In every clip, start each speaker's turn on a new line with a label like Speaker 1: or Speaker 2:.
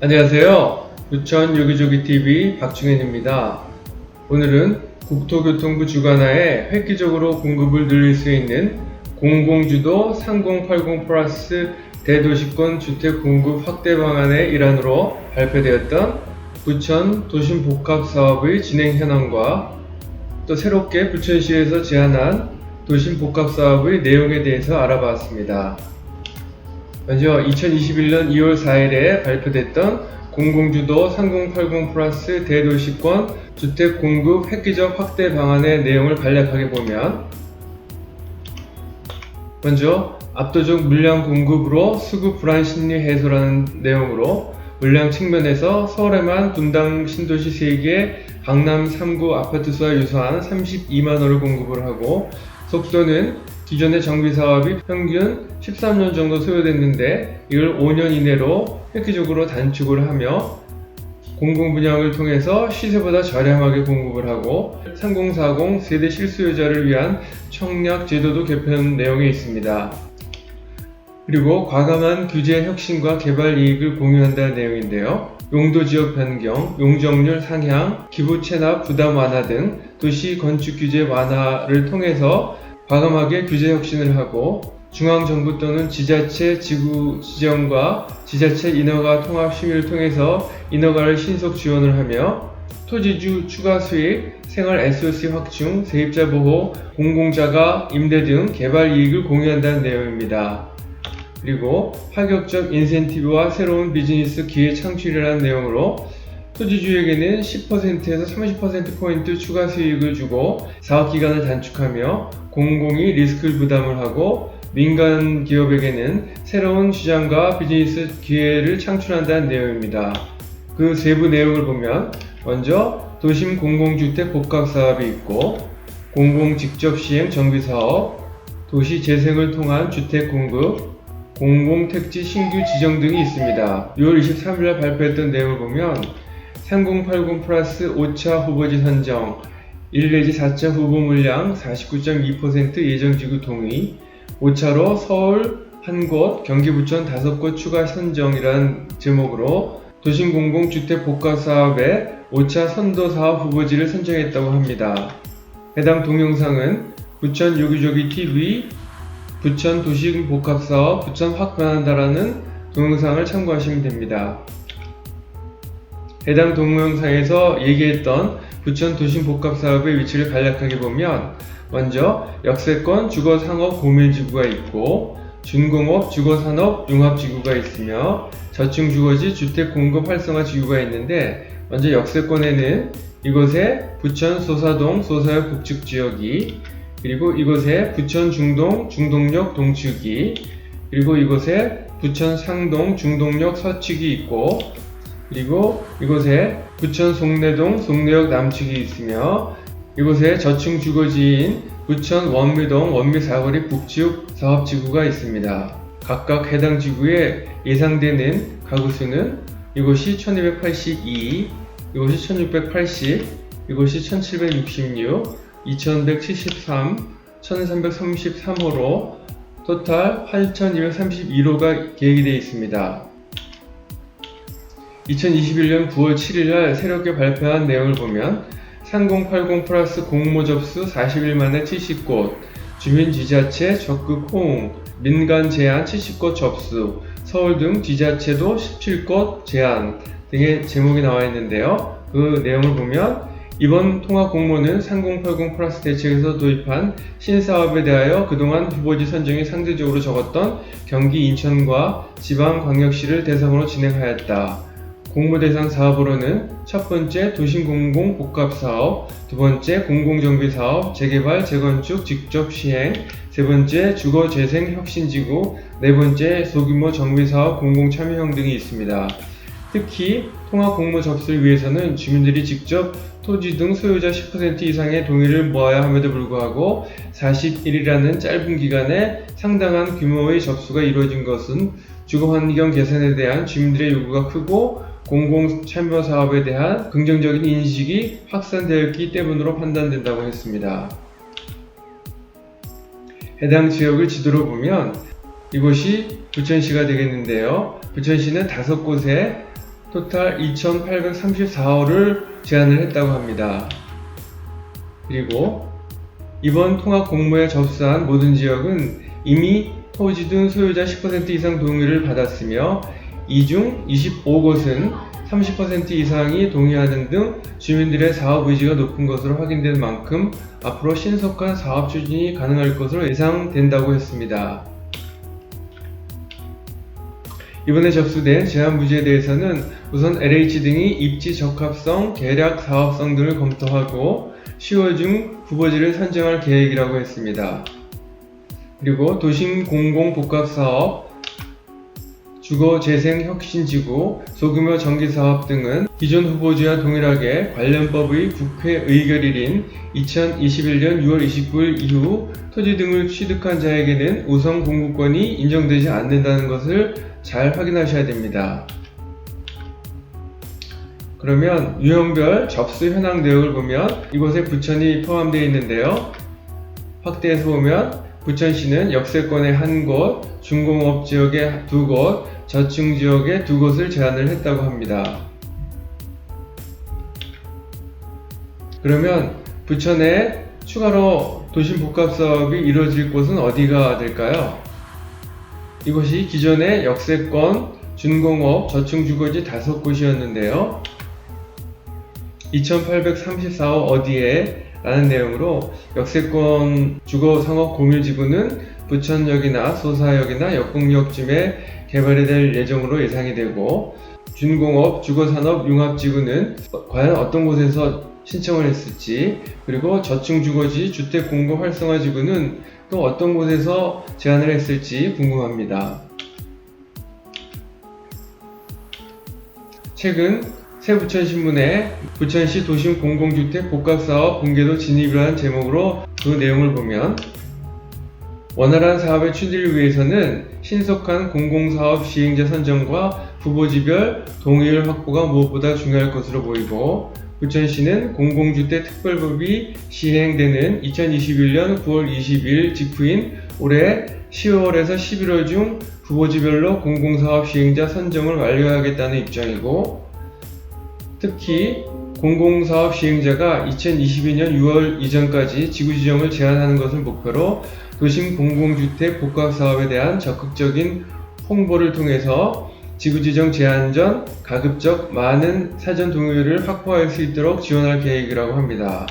Speaker 1: 안녕하세요. 부천 요기조기TV 박중현입니다. 오늘은 국토교통부 주관하에 획기적으로 공급을 늘릴 수 있는 공공주도 3080 플러스 대도시권 주택 공급 확대 방안의 일환으로 발표되었던 부천 도심복합사업의 진행 현황과 또 새롭게 부천시에서 제안한 도심복합사업의 내용에 대해서 알아봤습니다. 먼저 2021년 2월 4일에 발표됐던 공공주도 3080 플러스 대도시권 주택 공급 획기적 확대 방안의 내용을 간략하게 보면, 먼저 압도적 물량 공급으로 수급 불안 심리 해소라는 내용으로 물량 측면에서 서울에만 분당 신도시 3개, 강남 3구 아파트 수와 유사한 32만호를 공급을 하고, 속도는 기존의 정비사업이 평균 13년 정도 소요됐는데 이걸 5년 이내로 획기적으로 단축을 하며 공공분양을 통해서 시세보다 저렴하게 공급을 하고 3040 세대 실수요자를 위한 청약 제도도 개편 내용이 있습니다. 그리고 과감한 규제 혁신과 개발 이익을 공유한다는 내용인데요. 용도지역 변경, 용적률 상향, 기부 체납 부담 완화 등 도시 건축 규제 완화를 통해서 과감하게 규제 혁신을 하고 중앙정부 또는 지자체 지구 지정과 지자체 인허가 통합 심의를 통해서 인허가를 신속 지원을 하며 토지주 추가 수익, 생활 SOC 확충, 세입자 보호, 공공자가 임대 등 개발 이익을 공유한다는 내용입니다. 그리고 파격적 인센티브와 새로운 비즈니스 기회 창출이라는 내용으로 토지주에게는 10%에서 30%포인트 추가 수익을 주고 사업기간을 단축하며 공공이 리스크를 부담을 하고 민간 기업에게는 새로운 시장과 비즈니스 기회를 창출한다는 내용입니다. 그 세부 내용을 보면, 먼저 도심 공공주택 복합사업이 있고 공공 직접 시행 정비사업, 도시 재생을 통한 주택 공급, 공공택지 신규 지정 등이 있습니다. 6월 23일 발표했던 내용을 보면 3080 플러스 5차 후보지 선정, 1 내지 4차 후보 물량 49.2% 예정지구 동의, 5차로 서울 1곳, 경기 부천 5곳 추가 선정이라는 제목으로 도심공공주택 복합사업의 5차 선도사업 후보지를 선정했다고 합니다. 해당 동영상은 부천 요기조기TV 부천 도심복합사업 부천 확 변한다라는 동영상을 참고하시면 됩니다. 해당 동영상에서 얘기했던 부천 도심복합사업의 위치를 간략하게 보면, 먼저 역세권 주거상업 고밀지구가 있고 준공업 주거산업 융합지구가 있으며 저층주거지 주택공급 활성화 지구가 있는데, 먼저 역세권에는 이곳에 부천 소사동 소사역 북측지역이, 그리고 이곳에 부천 중동 중동역 동측이, 그리고 이곳에 부천 상동 중동역 서측이 있고, 그리고 이곳에 부천 송내동 송내역 남측이 있으며 이곳에 저층 주거지인 부천 원미동 원미사거리 북지역 사업지구가 있습니다. 각각 해당 지구에 예상되는 가구수는 이곳이 1282, 이곳이 1680, 이곳이 1766, 2173, 1333호로 토탈 8232호가 계획이 되어 있습니다. 2021년 9월 7일날 새롭게 발표한 내용을 보면 3080 플러스 공모 접수 40일 만에 70곳, 주민지자체 적극 호응, 민간 제안 70곳 접수, 서울 등 지자체도 17곳 제안 등의 제목이 나와 있는데요. 그 내용을 보면 이번 통합 공모는 3080 플러스 대책에서 도입한 신사업에 대하여 그동안 후보지 선정이 상대적으로 적었던 경기 인천과 지방광역시를 대상으로 진행하였다. 공모 대상 사업으로는 첫 번째 도심공공 복합사업, 두 번째 공공정비사업, 재개발, 재건축 직접 시행, 세 번째 주거재생 혁신지구, 네 번째 소규모 정비사업 공공참여형 등이 있습니다. 특히 통합 공모 접수를 위해서는 주민들이 직접 토지 등 소유자 10% 이상의 동의를 모아야 함에도 불구하고 40일이라는 짧은 기간에 상당한 규모의 접수가 이루어진 것은 주거환경 개선에 대한 주민들의 요구가 크고 공공참여 사업에 대한 긍정적인 인식이 확산되었기 때문으로 판단된다고 했습니다. 해당 지역을 지도로 보면 이곳이 부천시가 되겠는데요. 부천시는 5곳에 토탈 2,834호를 제안을 했다고 합니다. 그리고 이번 통합 공모에 접수한 모든 지역은 이미 토지 등 소유자 10% 이상 동의를 받았으며 이 중 25곳은 30% 이상이 동의하는 등 주민들의 사업 의지가 높은 것으로 확인된 만큼 앞으로 신속한 사업 추진이 가능할 것으로 예상된다고 했습니다. 이번에 접수된 제안 부지에 대해서는 우선 LH 등이 입지 적합성, 계략 사업성 등을 검토하고 10월 중 후보지를 선정할 계획이라고 했습니다. 그리고 도심 공공복합사업, 주거재생혁신지구, 소규모 전기사업 등은 기존 후보지와 동일하게 관련법의 국회 의결일인 2021년 6월 29일 이후 토지 등을 취득한 자에게는 우선 공급권이 인정되지 않는다는 것을 잘 확인하셔야 됩니다. 그러면 유형별 접수 현황 내역을 보면 이곳에 부천이 포함되어 있는데요. 확대해서 보면 부천시는 역세권의 한 곳, 중공업 지역의 두 곳, 저층 지역의 두 곳을 제안을 했다고 합니다. 그러면 부천에 추가로 도심복합사업이 이루어질 곳은 어디가 될까요? 이곳이 기존의 역세권, 준공업, 저층주거지 5곳이었는데요. 2834호 어디에? 라는 내용으로 역세권 주거상업 공유지구는 부천역이나 소사역이나 역곡역쯤에 개발이 될 예정으로 예상이 되고, 준공업 주거산업 융합지구는 과연 어떤 곳에서 신청을 했을지, 그리고 저층주거지 주택공급활성화지구는 또 어떤 곳에서 제안을 했을지 궁금합니다. 최근 새부천신문에 부천시 도심 공공주택 복합사업 공개도 진입이라는 제목으로 그 내용을 보면 원활한 사업의 추진을 위해서는 신속한 공공사업 시행자 선정과 후보지별 동의율 확보가 무엇보다 중요할 것으로 보이고, 부천시는 공공주택특별법이 시행되는 2021년 9월 20일 직후인 올해 10월에서 11월 중 후보지별로 공공사업 시행자 선정을 완료하겠다는 입장이고, 특히 공공사업 시행자가 2022년 6월 이전까지 지구지정을 제한하는 것을 목표로 도심 공공주택 복합사업에 대한 적극적인 홍보를 통해서 지구지정 제한 전 가급적 많은 사전 동의를 확보할 수 있도록 지원할 계획이라고 합니다.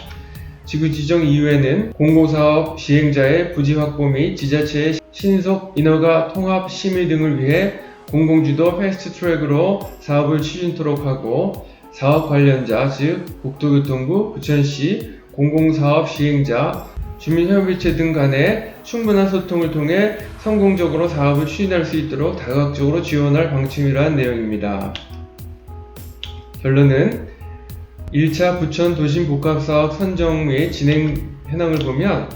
Speaker 1: 지구지정 이후에는 공공사업 시행자의 부지 확보 및 지자체의 신속 인허가 통합 심의 등을 위해 공공주도 패스트트랙으로 사업을 추진토록 하고, 사업 관련자 즉 국토교통부, 부천시, 공공사업 시행자, 주민협의체 등 간에 충분한 소통을 통해 성공적으로 사업을 추진할 수 있도록 다각적으로 지원할 방침이라는 내용입니다. 결론은 1차 부천 도심복합사업 선정 및 진행 현황을 보면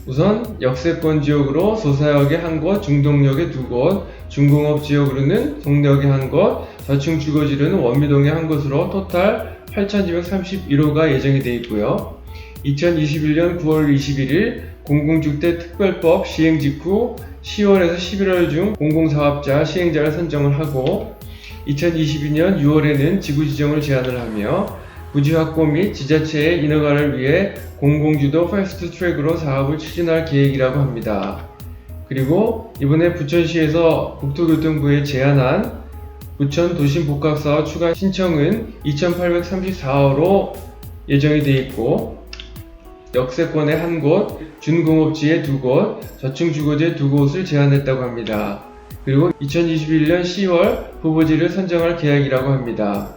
Speaker 1: 우선 역세권 지역으로 소사역에 한 곳, 중동역에 두 곳, 중공업 지역으로는 동역에 한 곳, 저층 주거지로는 원미동에 한 곳으로 토탈 8,231호가 예정이 되어 있고요. 2021년 9월 21일 공공주택특별법 시행 직후 10월에서 11월 중 공공사업자 시행자를 선정을 하고, 2022년 6월에는 지구지정을 제안을 하며 부지 확보 및 지자체의 인허가를 위해 공공주도 패스트트랙으로 사업을 추진할 계획이라고 합니다. 그리고 이번에 부천시에서 국토교통부에 제안한 부천 도심복합사업 추가 신청은 2,834호로 예정이 되어 있고, 역세권의 한 곳, 준공업지의 두 곳, 저층주거지의 두 곳을 제안했다고 합니다. 그리고 2021년 10월 후보지를 선정할 계획이라고 합니다.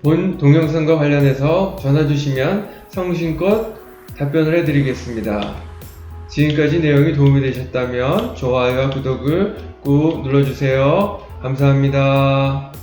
Speaker 1: 본 동영상과 관련해서 전화 주시면 성심껏 답변을 해드리겠습니다. 지금까지 내용이 도움이 되셨다면 좋아요와 구독을 꾹 눌러주세요. 감사합니다.